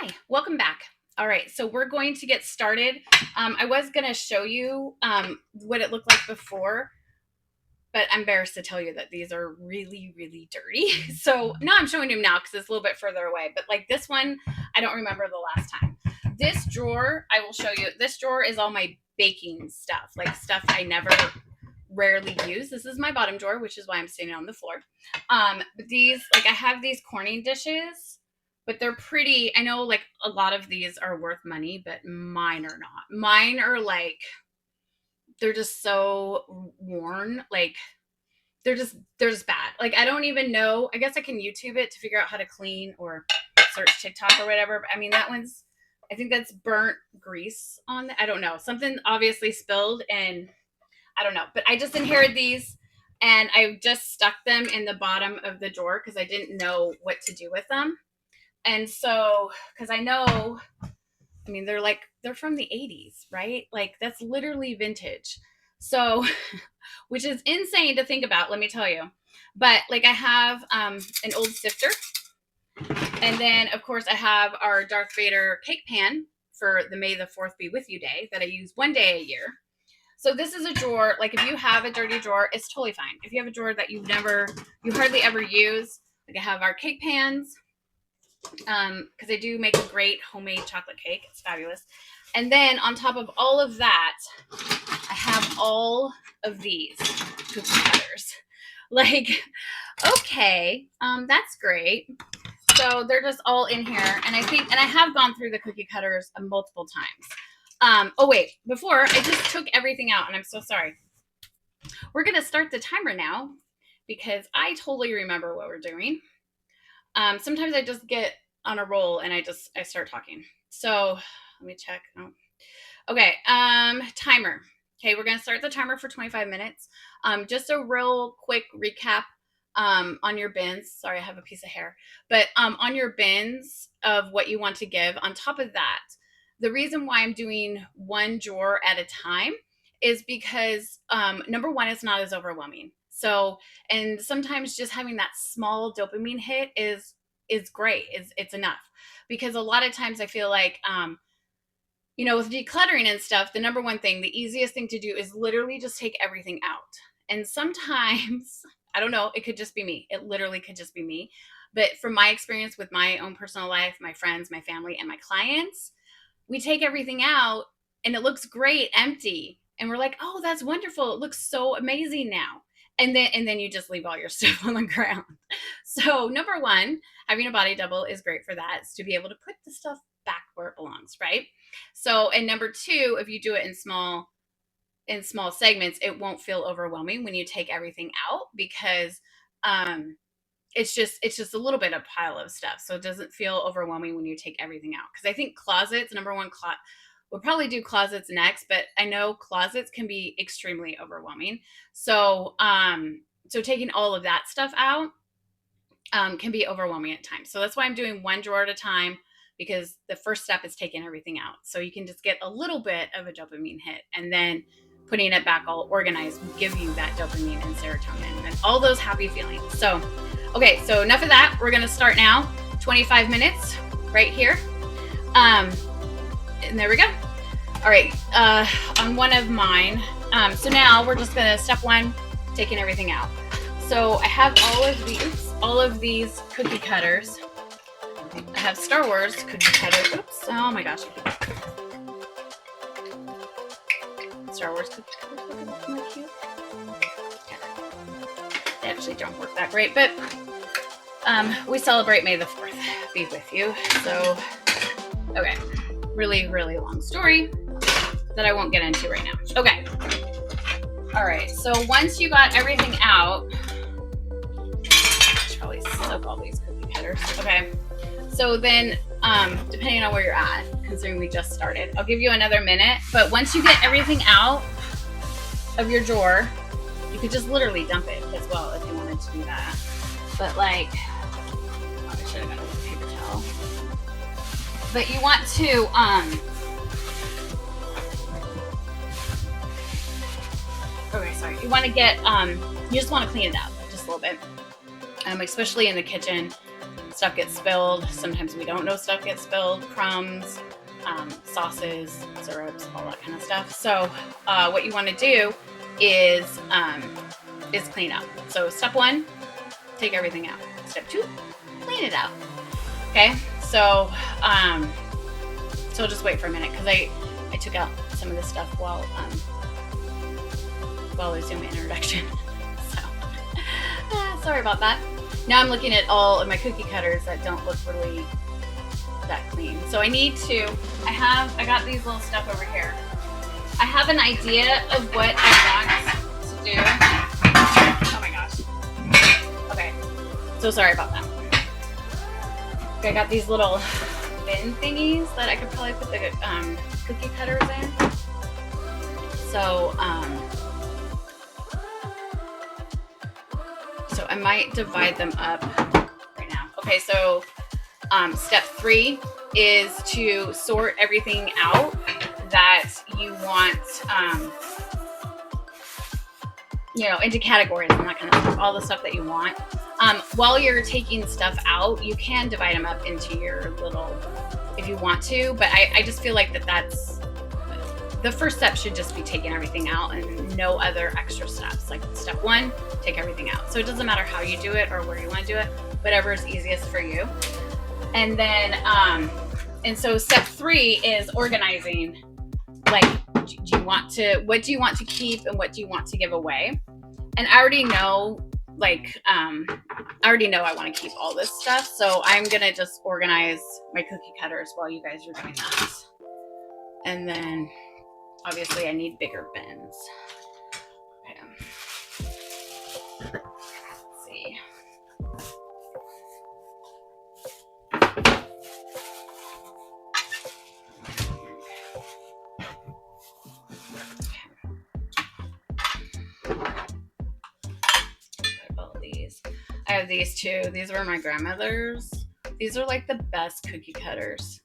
Hi, welcome back. All right, so we're going to get started. I was going to show you what it looked like before, but I'm embarrassed to tell you that these are really, really dirty. So now I'm showing them now because it's a little bit further away. But like this one, I don't remember the last time. This drawer, I will show you. This drawer is all my baking stuff, like stuff I never rarely use. This is my bottom drawer, which is why I'm standing on the floor. But these, like I have these Corning dishes, but they're pretty. I know like a lot of these are worth money, but mine are not. Mine are like, they're just so worn. Like they're just bad. Like I don't even know. I guess I can YouTube it to figure out how to clean or search TikTok or whatever. But I mean, that one's, I think that's burnt grease on it. I don't know. Something obviously spilled and I don't know. But I just inherited these and I just stuck them in the bottom of the drawer because I didn't know what to do with them. And so, because I know, I mean, they're from the 80s, right? Like that's literally vintage. So, which is insane to think about, let me tell you. But like I have an old sifter. And then, of course, I have our Darth Vader cake pan for the May the 4th be with you day that I use one day a year. So this is a drawer. Like if you have a dirty drawer, it's totally fine. If you have a drawer that you hardly ever use, like I have our cake pans, because I do make a great homemade chocolate cake. It's fabulous. And then on top of all of that, I have all of these cookie cutters. Like, okay, that's great. So they're just all in here. And I have gone through the cookie cutters multiple times. Oh wait, before I just took everything out and I'm so sorry. We're going to start the timer now because I totally remember what we're doing. Sometimes I just get on a roll and I start talking. So let me check. Oh. Okay. Timer. Okay. We're going to start the timer for 25 minutes. Just a real quick recap, on your bins. Sorry, I have a piece of hair, but, on your bins of what you want to give. On top of that, the reason why I'm doing one drawer at a time is because, number one, it's not as overwhelming. So, and sometimes just having that small dopamine hit is great. It's enough because a lot of times I feel like, with decluttering and stuff, the number one thing, the easiest thing to do is literally just take everything out. And sometimes, I don't know, it could just be me. It literally could just be me. But from my experience with my own personal life, my friends, my family, and my clients, we take everything out and it looks great empty. And we're like, oh, that's wonderful. It looks so amazing now. And then you just leave all your stuff on the ground. So number one, having a body double is great for that. It's to be able to put the stuff back where it belongs, right? So, and number two, if you do it in small segments, it won't feel overwhelming when you take everything out because it's just a little bit of pile of stuff. So it doesn't feel overwhelming when you take everything out. Because I think closets, number one, we'll probably do closets next, but I know closets can be extremely overwhelming. So, so taking all of that stuff out can be overwhelming at times. So that's why I'm doing one drawer at a time because the first step is taking everything out. So you can just get a little bit of a dopamine hit and then putting it back all organized will give you that dopamine and serotonin and all those happy feelings. So, okay, so enough of that. We're going to start now. 25 minutes right here. And there we go. All right, on one of mine. So now we're just gonna step one, taking everything out. So I have all of these cookie cutters. I have Star Wars cookie cutters. Oops, oh my gosh. Star Wars cookie cutters, look at cute. They actually don't work that great, but we celebrate May the 4th be with you. So, okay. Really, really long story that I won't get into right now. Okay. All right. So once you got everything out, I should probably soak all these cookie cutters. Okay. So then, depending on where you're at, considering we just started, I'll give you another minute. But once you get everything out of your drawer, you could just literally dump it as well if you wanted to do that. But like, oh, I should have got a paper towel. But you want to, okay, sorry. You want to get, you just want to clean it up just a little bit, especially in the kitchen. stuff gets spilled. Sometimes we don't know stuff gets spilled, crumbs, sauces, syrups, all that kind of stuff. So what you want to do is clean up. So step 1, take everything out. Step 2, clean it out. Okay, so so just wait for a minute because I took out some of this stuff while I was doing my introduction. So sorry about that. Now I'm looking at all of my cookie cutters that don't look really that clean. So I got these little stuff over here. I have an idea of what I want to do. Oh my gosh. Okay, so sorry about that. I got these little bin thingies that I could probably put the cookie cutters in. So so I might divide them up right now. Okay, so step 3 is to sort everything out that you want, into categories and that kind of stuff, all the stuff that you want. While you're taking stuff out, you can divide them up into your little, if you want to, but I just feel like that's, the first step should just be taking everything out and no other extra steps. Like step 1, take everything out. So it doesn't matter how you do it or where you want to do it, whatever is easiest for you. And then, and so step 3 is organizing. Like, what do you want to keep and what do you want to give away? And I already know, I want to keep all this stuff. So I'm going to just organize my cookie cutters while you guys are doing that. And then obviously I need bigger bins. Okay. Let's see. I have these too. These were my grandmother's. These are like the best cookie cutters.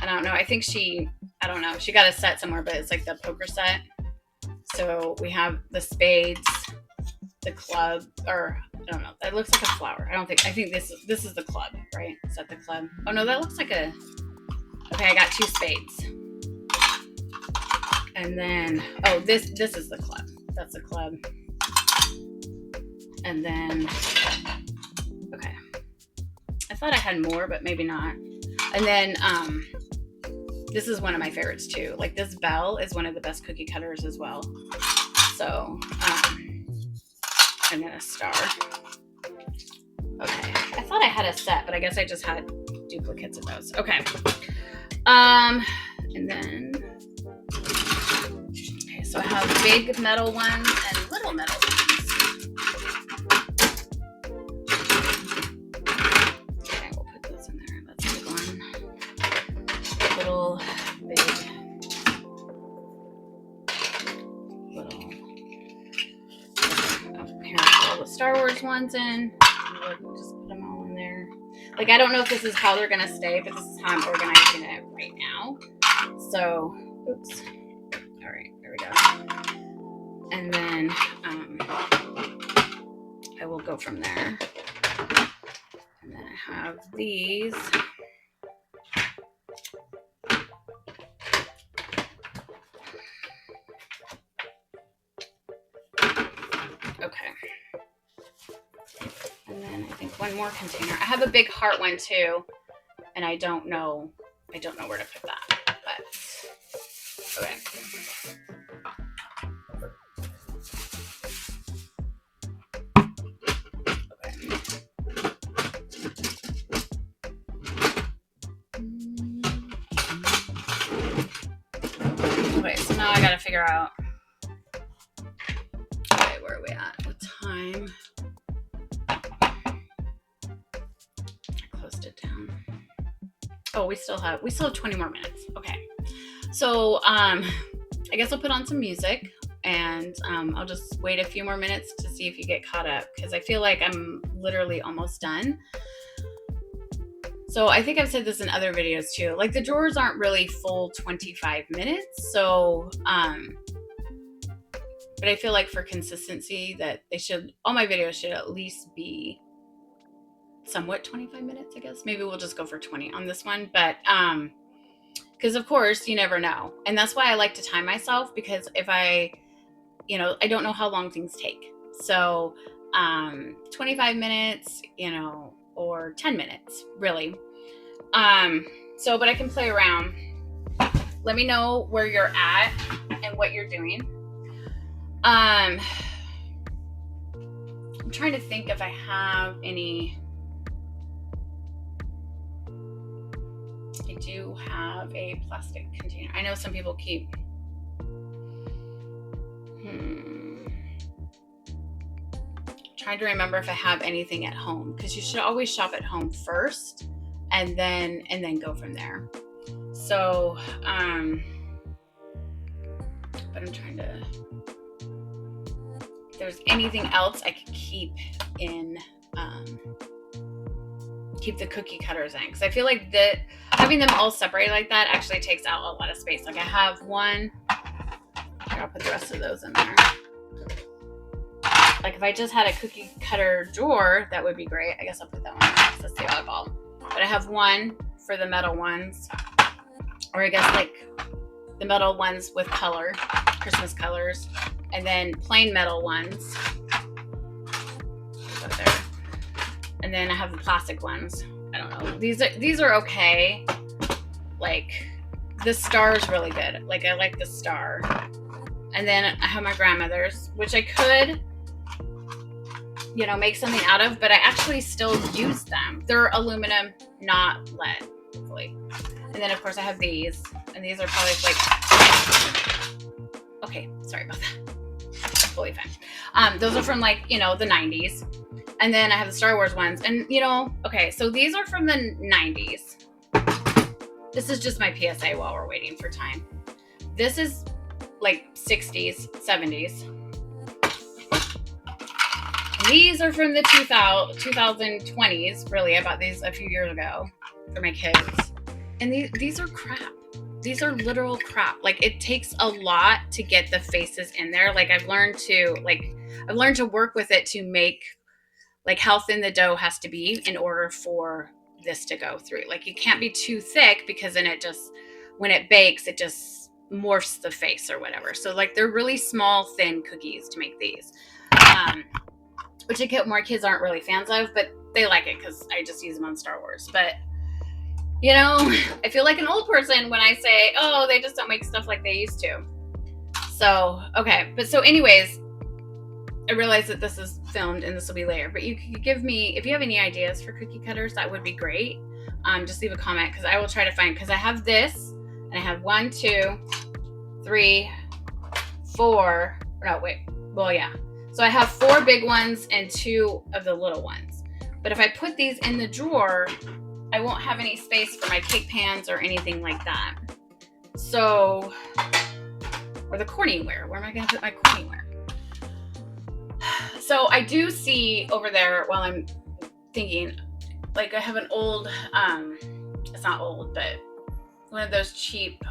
I don't know. I think she got a set somewhere, but it's like the poker set. So we have the spades, the club, or I don't know. That looks like a flower. I think this is the club, right? Is that the club? Oh no, that looks like okay, I got 2 spades. And then, this is the club. That's the club. And then, okay. I thought I had more, but maybe not. And then, this is one of my favorites too. Like this bell is one of the best cookie cutters as well. So, and then a star. Okay. I thought I had a set, but I guess I just had duplicates of those. Okay. And then, okay, so I have big metal ones and little metal ones. Star Wars ones in. We'll just put them all in there. Like, I don't know if this is how they're gonna stay, but this is how I'm organizing it right now. So, oops. All right, there we go. And then I will go from there. And then I have these. Okay. And then I think one more container. I have a big heart one too, and I don't know where to put that, but okay. Okay, so now I gotta figure out, okay, where are we at? What time? It down. Oh, we still have 20 more minutes. Okay. So, I guess I'll put on some music and I'll just wait a few more minutes to see if you get caught up because I feel like I'm literally almost done. So I think I've said this in other videos too. Like the drawers aren't really full 25 minutes. So, but I feel like for consistency that all my videos should at least be somewhat 25 minutes, I guess. Maybe we'll just go for 20 on this one. But because of course you never know. And that's why I like to time myself, because if I don't know how long things take. So 25 minutes, or 10 minutes, really. But I can play around. Let me know where you're at and what you're doing. I'm trying to think if I have any. I do have a plastic container. I know some people keep. Trying to remember if I have anything at home, because you should always shop at home first and then go from there. So, but I'm trying to, if there's anything else I could keep in, keep the cookie cutters in, because I feel like that having them all separated like that actually takes out a lot of space. Like I have one, here, I'll put the rest of those in there. Like if I just had a cookie cutter drawer, that would be great. I guess I'll put that one next. That's the oddball. But I have one for the metal ones, or I guess like the metal ones with color, Christmas colors, and then plain metal ones. Put there. And then I have the plastic ones. I don't know. These are okay. Like the star is really good. Like I like the star. And then I have my grandmother's, which I could make something out of, but I actually still use them. They're aluminum, not lead, hopefully. And then of course I have these, and these are probably like, okay, sorry about that. Totally fine. Those are from the 90s. And then I have the Star Wars ones, and okay, so these are from the 90s. This is just my PSA while we're waiting for time. This is like 60s, 70s. These are from the 2020s, really. I bought these a few years ago for my kids. And these are crap. These are literal crap. Like it takes a lot to get the faces in there. Like I've learned to work with it to make like how thin the dough has to be in order for this to go through. Like you can't be too thick, because then when it bakes, it just morphs the face or whatever. So like they're really small, thin cookies to make these. Which more kids aren't really fans of, but they like it because I just use them on Star Wars. But, I feel like an old person when I say, oh, they just don't make stuff like they used to. So, okay. But so anyways, I realize that this is filmed and this will be later, but you could give me, if you have any ideas for cookie cutters, that would be great. Just leave a comment, because I will try to find, because I have this, and I have 1, 2, 3, 4, no, wait. Well, yeah. So I have 4 big ones and 2 of the little ones. But if I put these in the drawer, I won't have any space for my cake pans or anything like that. So, or the corningware. Where am I going to put my corningware? So I do see over there, while I'm thinking, like I have an old, it's not old, but one of those cheap,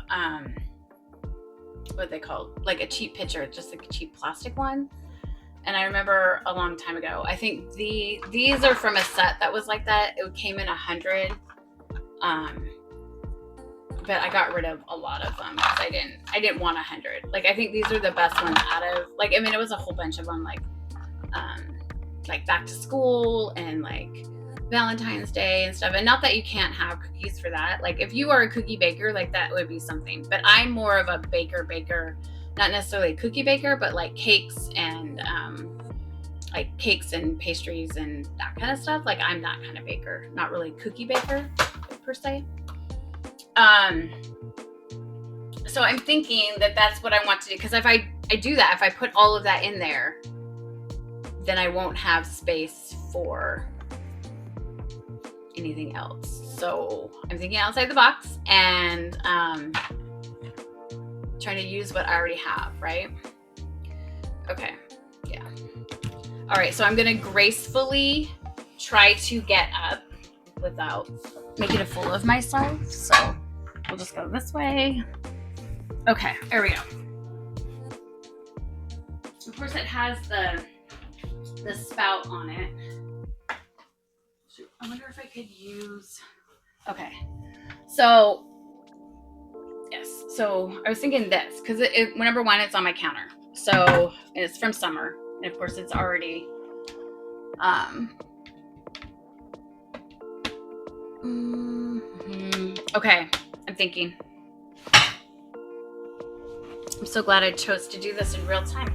what are they called? Like a cheap pitcher, just like a cheap plastic one. And I remember a long time ago, I think these are from a set that was like that. It came in 100. But I got rid of a lot of them because I didn't want 100. Like, I think these are the best ones out of, like, I mean, it was a whole bunch of them, like back to school and like Valentine's Day and stuff. And not that you can't have cookies for that. Like, if you are a cookie baker, like that would be something. But I'm more of a baker. Not necessarily a cookie baker, but like cakes and pastries and that kind of stuff. Like, I'm that kind of baker, not really cookie baker per se. So I'm thinking that that's what I want to do, because if I do that, if I put all of that in there, then I won't have space for anything else. So I'm thinking outside the box and trying to use what I already have, right? Okay, yeah. All right, so I'm gonna gracefully try to get up without making a fool of myself. So we'll just go this way. Okay, there we go. Of course, it has the spout on it. Shoot, I wonder if I could use, okay. So, yes. So I was thinking this, because number one, it's on my counter. So it's from summer. And of course it's already, okay, I'm thinking. I'm so glad I chose to do this in real time.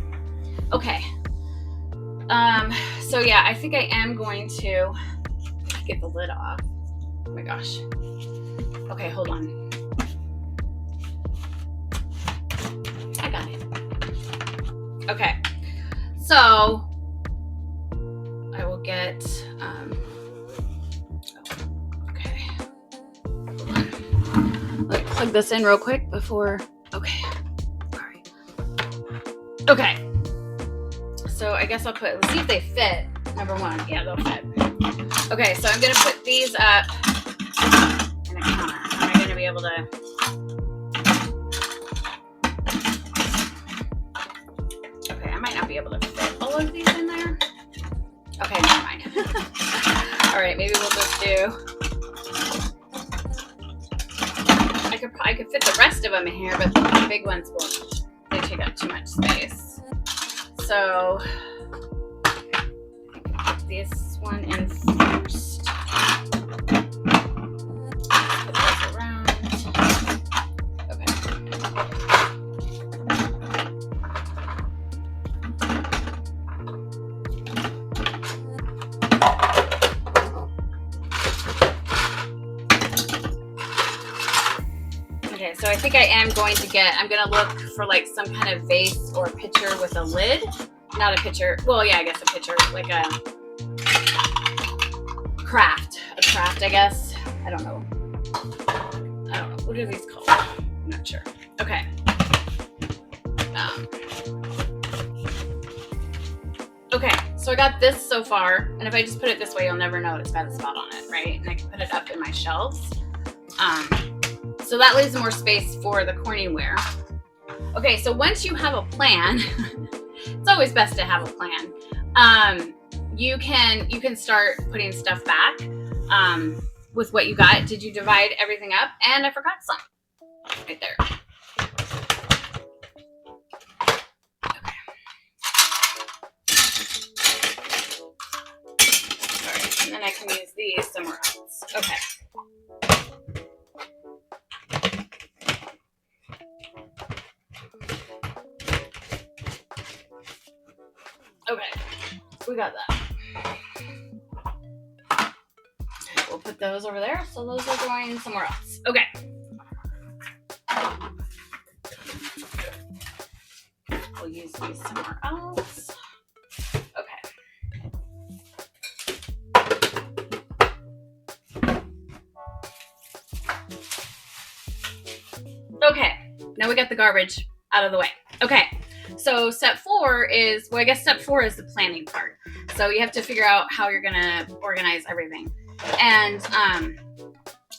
Okay. So yeah, I think I am going to get the lid off. Oh my gosh. Okay, hold on. I got it. Okay. So I will get, okay. Hold on. Let me plug this in real quick before, okay. All right. Okay. So I guess let's see if they fit. Number one, yeah, they'll fit. Okay, so I'm gonna put these up in a counter. Am I gonna be able to? Okay, I might not be able to fit all of these in there. Okay, never mind. All right, maybe we'll just do. I could fit the rest of them in here, but the big ones won't. They take up too much space. So put this one in first. Put this around. Okay. Okay, so I think I am going to I'm going to look for like some kind of vase or pitcher with a lid. Not a pitcher. Well, yeah, I guess a pitcher, like a craft, I guess. I don't know. What are these called? I'm not sure. Okay. Okay, so I got this so far, and if I just put it this way, you'll never know it's got a spot on it, right? And I can put it up in my shelves. So that leaves more space for the Corningware. Okay, so once you have a plan, it's always best to have a plan. You can start putting stuff back with what you got. Did you divide everything up? And I forgot some right there. Okay. All right, and then I can use these somewhere else. Okay. Okay, we got that. We'll put those over there. So those are going somewhere else. Okay. We'll use these somewhere else. Okay. Okay, now we got the garbage out of the way. Okay. So step 4 is, well, I guess step 4 is the planning part. So you have to figure out how you're gonna organize everything. And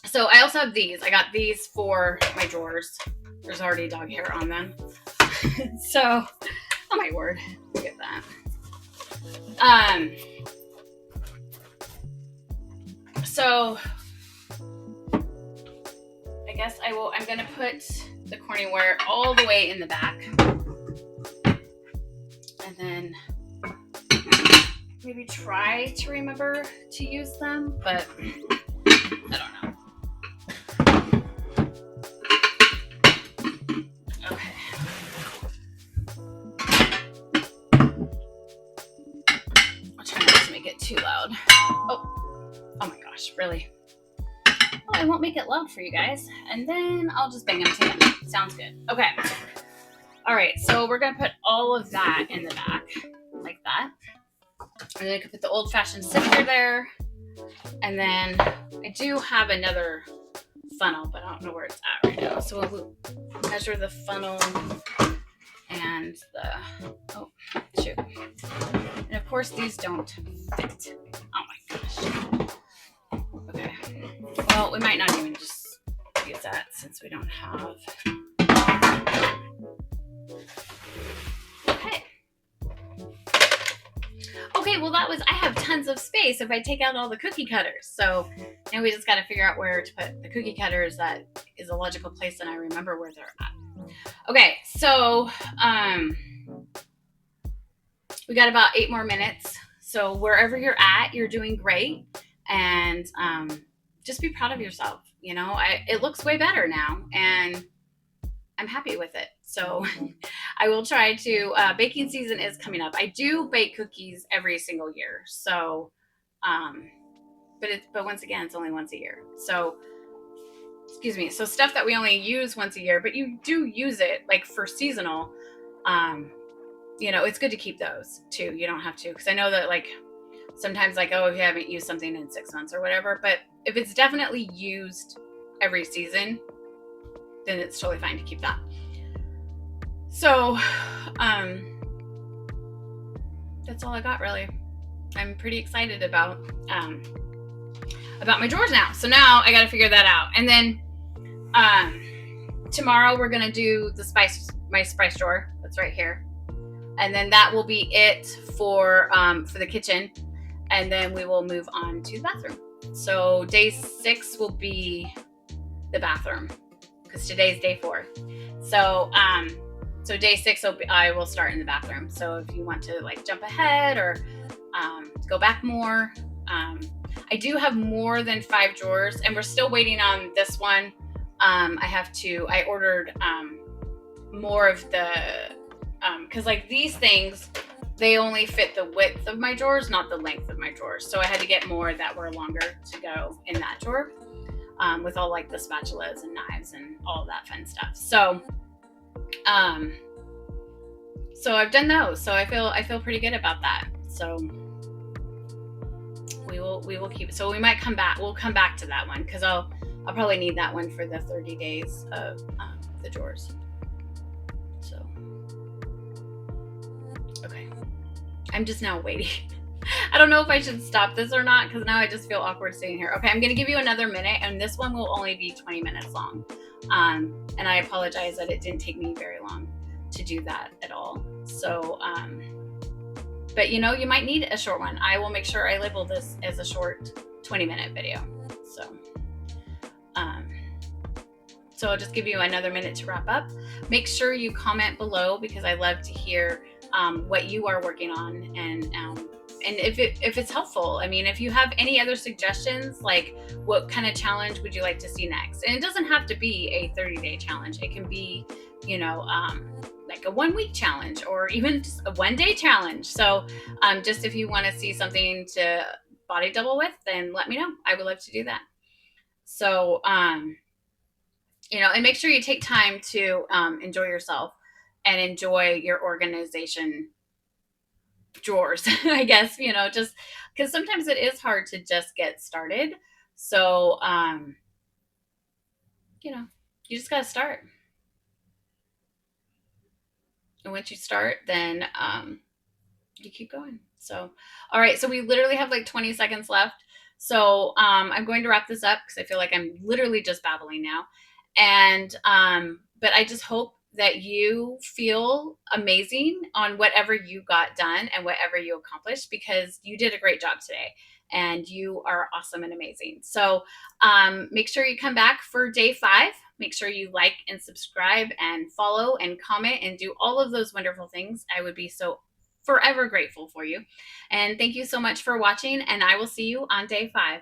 so I also have these. I got these for my drawers. There's already dog hair on them. So, oh my word, look at that. So I guess I'm gonna put the Corningware all the way in the back. And then maybe try to remember to use them, but I don't know. Okay. I'll try not to make it too loud. Oh my gosh, really? Well, I won't make it loud for you guys, and then I'll just bang them together. Sounds good. Okay. All right, so we're gonna put all of that in the back, like that. And then I could put the old-fashioned sifter there. And then I do have another funnel, but I don't know where it's at right now. So we'll measure the funnel and the, oh, shoot. And of course these don't fit. Oh my gosh. Okay. Well, we might not even just use that since we don't have. Okay, well that I have tons of space if I take out all the cookie cutters. So now we just got to figure out where to put the cookie cutters that is a logical place and I remember where they're at. Okay, so we got about 8 more minutes. So wherever you're at, you're doing great. And just be proud of yourself. You know, it looks way better now. And I'm happy with it. So I will try to, baking season is coming up. I do bake cookies every single year. So, but once again, it's only once a year. So, excuse me. So stuff that we only use once a year, but you do use it like for seasonal. You know, it's good to keep those too. You don't have to, because I know that like sometimes like, oh, if you haven't used something in 6 months or whatever, but if it's definitely used every season, then it's totally fine to keep that. So, that's all I got really. I'm pretty excited about my drawers now. So now I got to figure that out. And then, tomorrow we're going to do my spice drawer. That's right here. And then that will be it for the kitchen. And then we will move on to the bathroom. So day 6 will be the bathroom, because today's day 4. So day 6 I will start in the bathroom. So if you want to like jump ahead or go back more, I do have more than 5 drawers, and we're still waiting on this one. I ordered more of the because like these things, they only fit the width of my drawers, not the length of my drawers. So I had to get more that were longer to go in that drawer, with all like the spatulas and knives and all that fun stuff. So, so I've done those. So I feel pretty good about that. So we will keep it. So we might come back. We'll come back to that one, because I'll probably need that one for the 30 days of the drawers. So, okay. I'm just now waiting. I don't know if I should stop this or not, because now I just feel awkward sitting here. Okay, I'm going to give you another minute, and this one will only be 20 minutes long. And I apologize that it didn't take me very long to do that at all. So, but you know, you might need a short one. I will make sure I label this as a short 20-minute video. So I'll just give you another minute to wrap up. Make sure you comment below, because I love to hear what you are working on, and if it's helpful. I mean, if you have any other suggestions, like what kind of challenge would you like to see next? And it doesn't have to be a 30-day challenge. It can be, you know, like a 1-week challenge, or even just a 1-day challenge. So just if you want to see something to body double with, then let me know. I would love to do that. So, you know, and make sure you take time to enjoy yourself and enjoy your organization drawers, I guess, you know, just because sometimes it is hard to just get started. So, you know, you just got to start. And once you start, then you keep going. So, all right. So we literally have like 20 seconds left. So I'm going to wrap this up, because I feel like I'm literally just babbling now. And but I just hope that you feel amazing on whatever you got done and whatever you accomplished, because you did a great job today, and you are awesome and amazing. So make sure you come back for day 5. Make sure you like and subscribe and follow and comment and do all of those wonderful things. I would be so forever grateful for you. And thank you so much for watching, and I will see you on day 5.